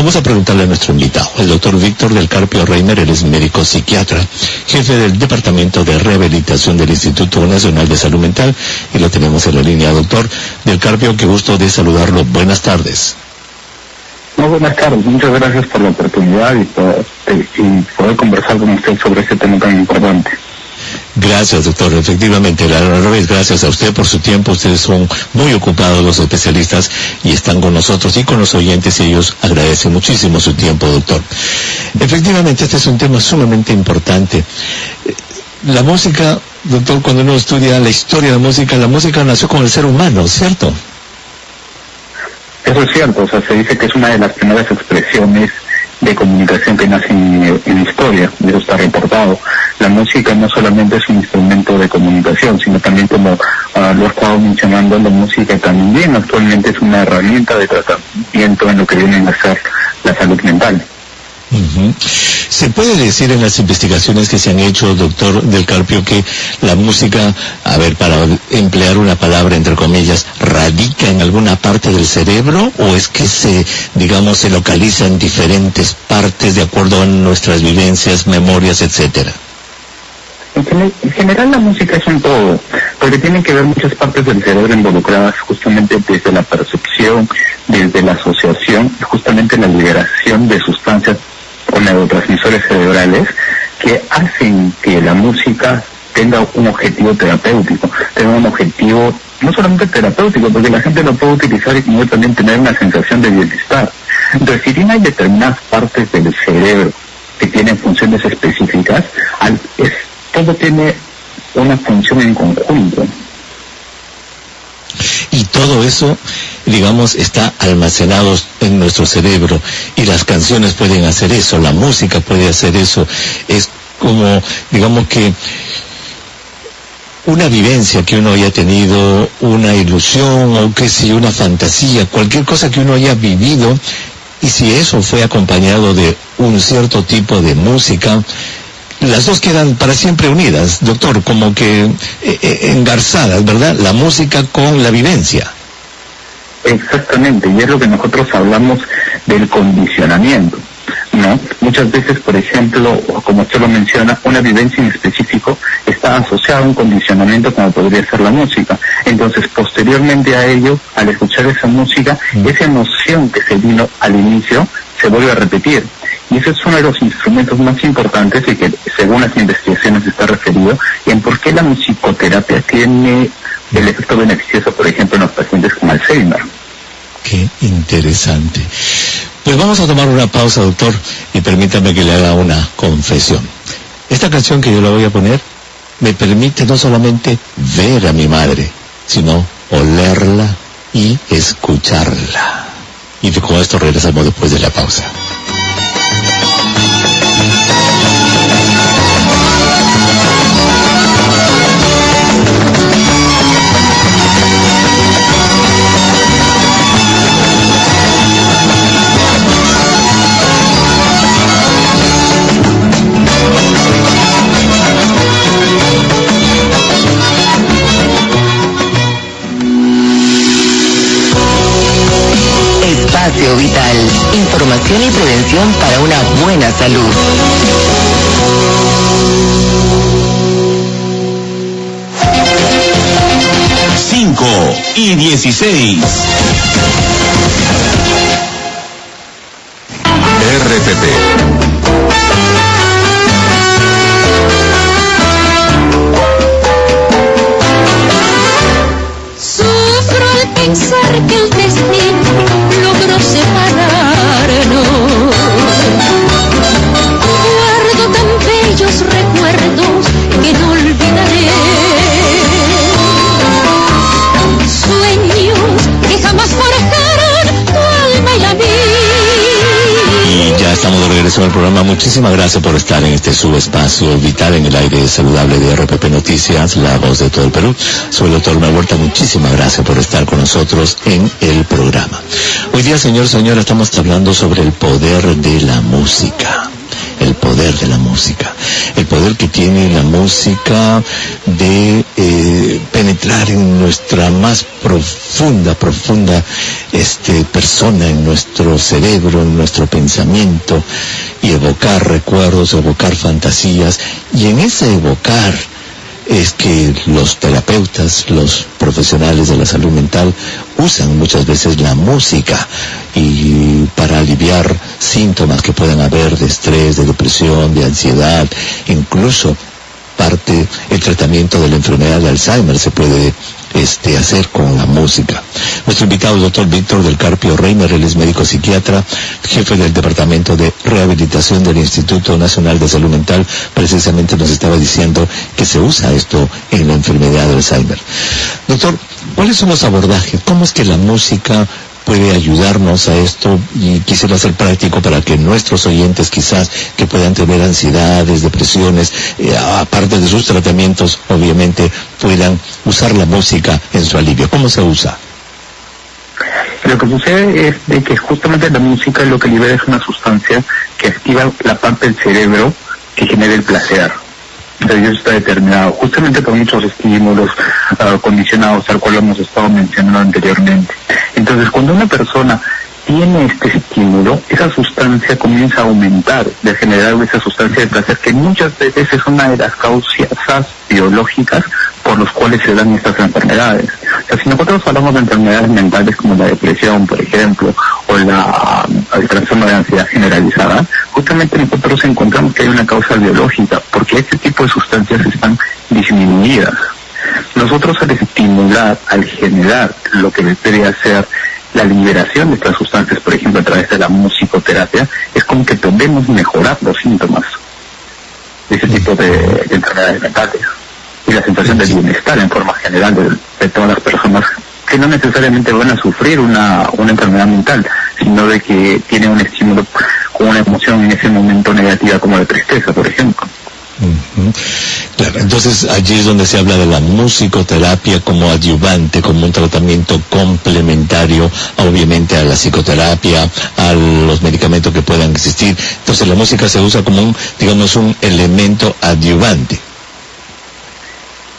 Vamos a preguntarle a nuestro invitado, el doctor Víctor del Carpio Reimer. Él es médico psiquiatra, jefe del Departamento de Rehabilitación del Instituto Nacional de Salud Mental, y lo tenemos en la línea. Doctor del Carpio, qué gusto de saludarlo. Buenas tardes. No, buenas tardes. Muchas gracias por la oportunidad y poder conversar con usted sobre este tema tan importante. Gracias, doctor. Efectivamente, al revés, gracias a usted por su tiempo. Ustedes son muy ocupados, los especialistas, y están con nosotros y con los oyentes, y ellos agradecen muchísimo su tiempo, doctor. Efectivamente, este es un tema sumamente importante. La música, doctor, cuando uno estudia la historia de la música nació con el ser humano, ¿cierto? Eso es cierto. O sea, se dice que es una de las primeras expresiones de comunicación que nace en historia. Eso está reportado. La música no solamente es un instrumento de comunicación, sino también, como lo he estado mencionando, la música también actualmente es una herramienta de tratamiento en lo que viene a ser la salud mental. ¿Se puede decir en las investigaciones que se han hecho, doctor del Carpio, que la música, para emplear una palabra entre comillas, radica en alguna parte del cerebro, o es que se localiza en diferentes partes de acuerdo a nuestras vivencias, memorias, etcétera? En general la música es un todo, porque tiene que ver muchas partes del cerebro involucradas, justamente desde la percepción, desde la asociación, justamente la liberación de sustancias o neurotransmisores cerebrales que hacen que la música tenga un objetivo terapéutico, tenga un objetivo no solamente terapéutico, porque la gente lo puede utilizar y también tener una sensación de bienestar. Entonces, si bien hay determinadas partes del cerebro que tienen funciones específicas, todo tiene una función en conjunto. Y todo eso, está almacenado en nuestro cerebro, y las canciones pueden hacer eso, la música puede hacer eso. Es como, que una vivencia que uno haya tenido, una ilusión, o una fantasía, cualquier cosa que uno haya vivido, y si eso fue acompañado de un cierto tipo de música, las dos quedan para siempre unidas, doctor, como que engarzadas, ¿verdad? La música con la vivencia. Exactamente, y es lo que nosotros hablamos del condicionamiento, ¿no? Muchas veces, por ejemplo, como usted lo menciona, una vivencia en específico está asociada a un condicionamiento como podría ser la música. Entonces, posteriormente a ello, al escuchar esa música, esa emoción que se vino al inicio se vuelve a repetir. Y ese es uno de los instrumentos más importantes y que, según las investigaciones, está referido en por qué la musicoterapia tiene el efecto beneficioso, por ejemplo, en los pacientes con Alzheimer. Qué interesante. Pues vamos a tomar una pausa, doctor, y permítame que le haga una confesión. Esta canción que yo le voy a poner me permite no solamente ver a mi madre, sino olerla y escucharla. Y con esto regresamos después de la pausa. Espacio Vital, información y prevención para una buena salud. 5:16. RPP. Sufro al pensar que el destino logró separarnos. Guardo tan bellos recuerdos que no olvidaré. Sueños que jamás forjaron tu alma y la mía. Y ya estamos de regreso al programa. Muchísimas gracias por estar en este subespacio vital en el aire saludable de RPP Noticias, la voz de todo el Perú. Soy el doctor Omar Huerta. Muchísimas gracias por estar con nosotros en el programa. Hoy día, señora, estamos hablando sobre el poder de la música. el poder de la música, el poder que tiene la música de penetrar en nuestra más profunda persona, en nuestro cerebro, en nuestro pensamiento, y evocar recuerdos, evocar fantasías, y en ese evocar es que los terapeutas, los profesionales de la salud mental usan muchas veces la música y para aliviar síntomas que puedan haber de estrés, de depresión, de ansiedad, incluso el tratamiento de la enfermedad de Alzheimer se puede hacer con la música. Nuestro invitado es el doctor Víctor del Carpio Reimer, él es médico psiquiatra, jefe del Departamento de Rehabilitación del Instituto Nacional de Salud Mental. Precisamente nos estaba diciendo que se usa esto en la enfermedad de Alzheimer. Doctor, ¿cuáles son los abordajes? ¿Cómo es que la música puede ayudarnos a esto? Y quisiera ser práctico para que nuestros oyentes quizás que puedan tener ansiedades, depresiones, aparte de sus tratamientos, obviamente puedan usar la música en su alivio. ¿Cómo se usa? Lo que sucede es de que justamente la música lo que libera es una sustancia que activa la parte del cerebro que genera el placer. Entonces eso está determinado justamente por muchos estímulos condicionados, tal cual hemos estado mencionando anteriormente. Entonces cuando una persona tiene este estímulo, esa sustancia comienza a aumentar, de generar esa sustancia de placer, que muchas veces es una de las causas biológicas por los cuales se dan estas enfermedades. O sea, si nosotros hablamos de enfermedades mentales como la depresión, por ejemplo, o el trastorno de ansiedad generalizada, justamente nosotros encontramos que hay una causa biológica, porque este tipo de sustancias están disminuidas. Nosotros al estimular, al generar lo que debería ser la liberación de estas sustancias, por ejemplo, a través de la musicoterapia, es como que podemos mejorar los síntomas de ese tipo de enfermedades mentales y la sensación de bienestar en forma general de todas las personas que no necesariamente van a sufrir una enfermedad mental, sino de que tienen un estímulo con una emoción en ese momento negativa como la tristeza, por ejemplo. Claro, entonces allí es donde se habla de la musicoterapia como adyuvante, como un tratamiento complementario, obviamente, a la psicoterapia, a los medicamentos que puedan existir. Entonces la música se usa como un elemento adyuvante.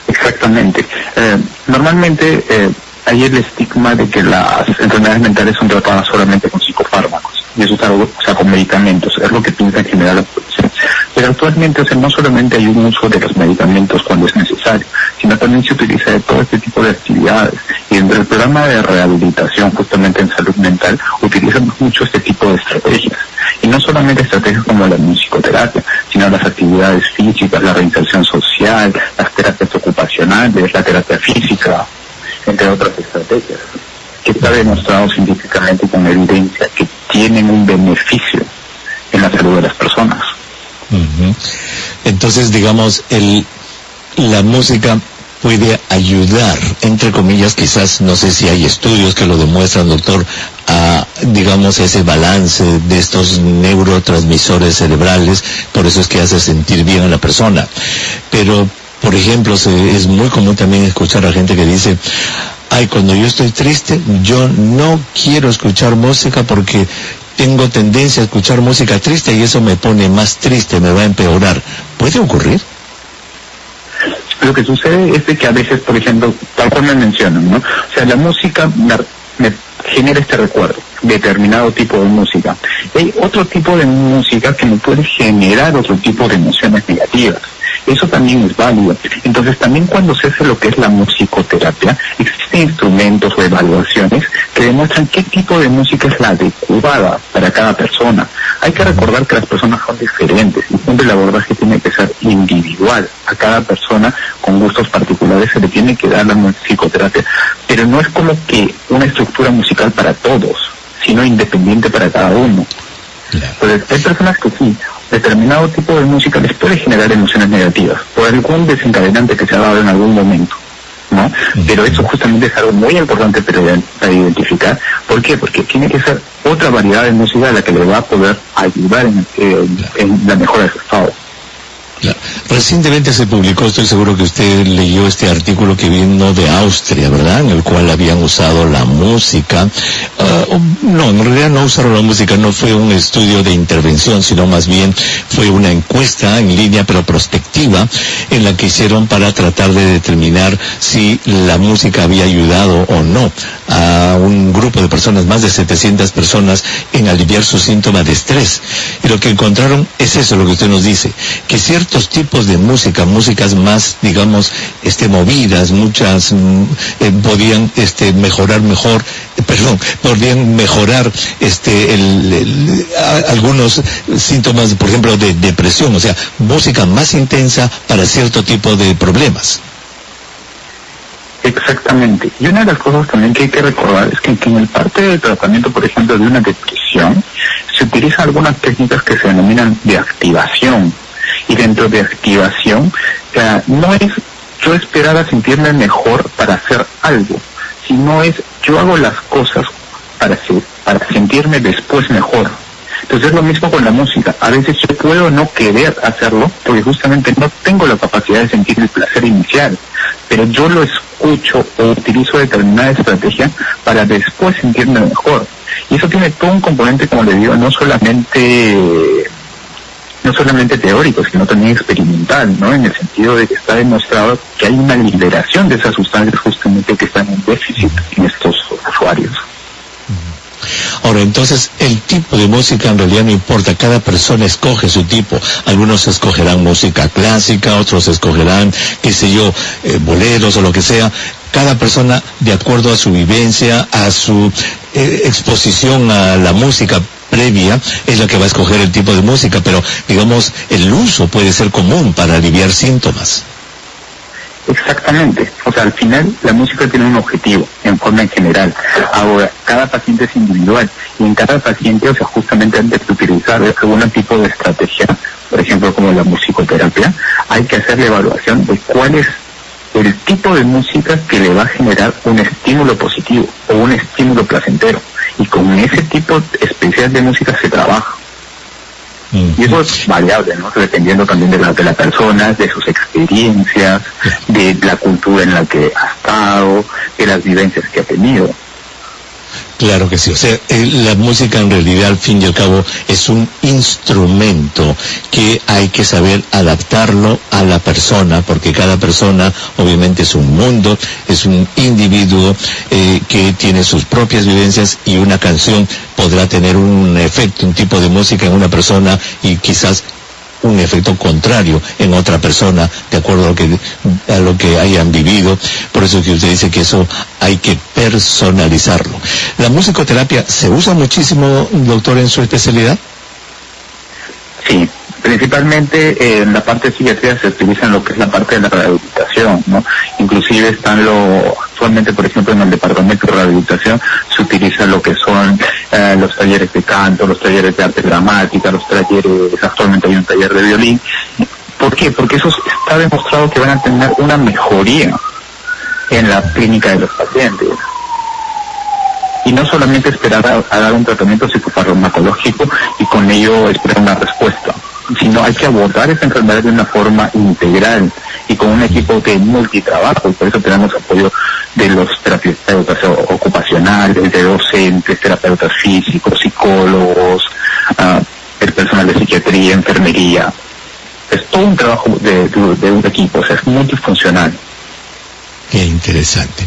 Exactamente. Normalmente hay el estigma de que las enfermedades mentales son tratadas solamente con psicofármacos, y eso es algo, o sea, con medicamentos, es lo que piensa en general la población. Pero actualmente, o sea, no solamente hay un uso de los medicamentos cuando es necesario, sino también se utiliza de todo este tipo de actividades. Y dentro del programa de rehabilitación, justamente en salud mental, utilizamos mucho este tipo de estrategias. Y no solamente estrategias como la musicoterapia, sino las actividades físicas, la reinserción social, las terapias ocupacionales, la terapia física, entre otras estrategias, que está demostrado científicamente con evidencia que tienen un beneficio en la salud de las personas. Entonces, digamos, la música puede ayudar, entre comillas, quizás, no sé si hay estudios que lo demuestran, doctor, a, digamos, ese balance de estos neurotransmisores cerebrales, por eso es que hace sentir bien a la persona. Pero, por ejemplo, es muy común también escuchar a gente que dice: ay, cuando yo estoy triste, yo no quiero escuchar música porque tengo tendencia a escuchar música triste y eso me pone más triste, me va a empeorar. ¿Puede ocurrir? Lo que sucede es de que a veces, por ejemplo, tal cual me mencionan, ¿no? O sea, la música me genera este recuerdo, determinado tipo de música. Y hay otro tipo de música que me puede generar otro tipo de emociones negativas. Eso también es válido. Entonces, también cuando se hace lo que es la musicoterapia, existen instrumentos o evaluaciones que demuestran qué tipo de música es la adecuada para cada persona. Hay que recordar que las personas son diferentes y siempre el abordaje tiene que ser individual. A cada persona con gustos particulares se le tiene que dar la musicoterapia, pero no es como que una estructura musical para todos, sino independiente para cada uno. Entonces, hay personas que sí, determinado tipo de música les puede generar emociones negativas por algún desencadenante que se ha dado en algún momento, ¿no? Pero eso justamente es algo muy importante para identificar. ¿Por qué? Porque tiene que ser otra variedad de música la que le va a poder ayudar en la mejora de su estado. Claro. Recientemente se publicó, estoy seguro que usted leyó este artículo que vino de Austria, ¿verdad? En el cual habían usado la música. No, en realidad no usaron la música, no fue un estudio de intervención, sino más bien fue una encuesta en línea, pero prospectiva, en la que hicieron para tratar de determinar si la música había ayudado o no a un grupo de personas, más de 700 personas, en aliviar sus síntomas de estrés. Y lo que encontraron es eso, lo que usted nos dice, que ciertos tipos de música, músicas más, digamos, movidas, muchas podían podían mejorar algunos síntomas, por ejemplo, de depresión, o sea, música más intensa para cierto tipo de problemas. Exactamente. Y una de las cosas también que hay que recordar es que en el parte del tratamiento, por ejemplo, de una depresión, se utilizan algunas técnicas que se denominan de activación. Y dentro de activación, no es yo esperar a sentirme mejor para hacer algo, sino es yo hago las cosas para sentirme después mejor. Entonces es lo mismo con la música. A veces yo puedo no querer hacerlo porque justamente no tengo la capacidad de sentir el placer inicial, pero yo lo escucho o utilizo determinada estrategia para después sentirme mejor. Y eso tiene todo un componente, como le digo, no solamente teórico, sino también experimental, ¿no? En el sentido de que está demostrado que hay una liberación de esas sustancias justamente que están en déficit en estos usuarios. Ahora, entonces, el tipo de música en realidad no importa, cada persona escoge su tipo. Algunos escogerán música clásica, otros escogerán, boleros o lo que sea. Cada persona, de acuerdo a su vivencia, a su exposición a la música previa, es la que va a escoger el tipo de música, pero, digamos, el uso puede ser común para aliviar síntomas. Exactamente. O sea, al final la música tiene un objetivo en forma en general. Ahora, cada paciente es individual y en cada paciente, o sea, justamente antes de utilizar algún tipo de estrategia, por ejemplo, como la musicoterapia, hay que hacer la evaluación de cuál es el tipo de música que le va a generar un estímulo positivo o un estímulo placentero. Y con ese tipo especial de música se trabaja. Y eso es variable, ¿no? Dependiendo también de la persona, de sus experiencias, de la cultura en la que ha estado, de las vivencias que ha tenido. Claro que sí, o sea, la música en realidad al fin y al cabo es un instrumento que hay que saber adaptarlo a la persona, porque cada persona obviamente es un mundo, es un individuo que tiene sus propias vivencias, y una canción podrá tener un efecto, un tipo de música en una persona y quizás un efecto contrario en otra persona, de acuerdo a lo que hayan vivido. Por eso que usted dice que eso hay que personalizarlo. ¿La musicoterapia se usa muchísimo, doctor, en su especialidad? Sí, principalmente en la parte de psiquiatría se utiliza en lo que es la parte de la rehabilitación, ¿no? Inclusive actualmente, por ejemplo, en el departamento de rehabilitación se utiliza lo que son los talleres de canto, los talleres de arte dramática, actualmente hay un taller de violín. ¿Por qué? Porque eso está demostrado que van a tener una mejoría en la clínica de los pacientes. Y no solamente esperar a dar un tratamiento psicofarmacológico y con ello esperar una respuesta, sino hay que abordar esta enfermedad de una forma integral y con un equipo de multitrabajo. Y por eso tenemos apoyo de los terapeutas ocupacionales, de docentes, terapeutas físicos, psicólogos, el personal de psiquiatría, enfermería. Es todo un trabajo de un equipo, o sea, es multifuncional. Qué interesante.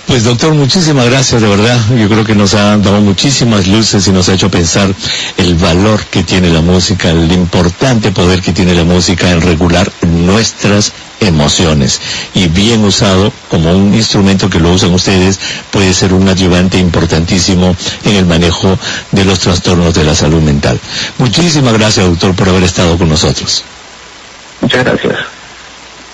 Pues doctor, muchísimas gracias, de verdad. Yo creo que nos ha dado muchísimas luces y nos ha hecho pensar el valor que tiene la música, el importante poder que tiene la música en regular nuestras emociones. Y bien usado como un instrumento que lo usan ustedes, puede ser un ayudante importantísimo en el manejo de los trastornos de la salud mental. Muchísimas gracias, doctor, por haber estado con nosotros. Muchas gracias.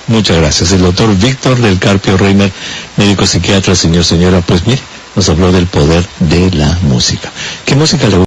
Muchas gracias. El doctor Víctor del Carpio Reimer, médico psiquiatra. Señora, pues mire, nos habló del poder de la música. ¿Qué música le gusta?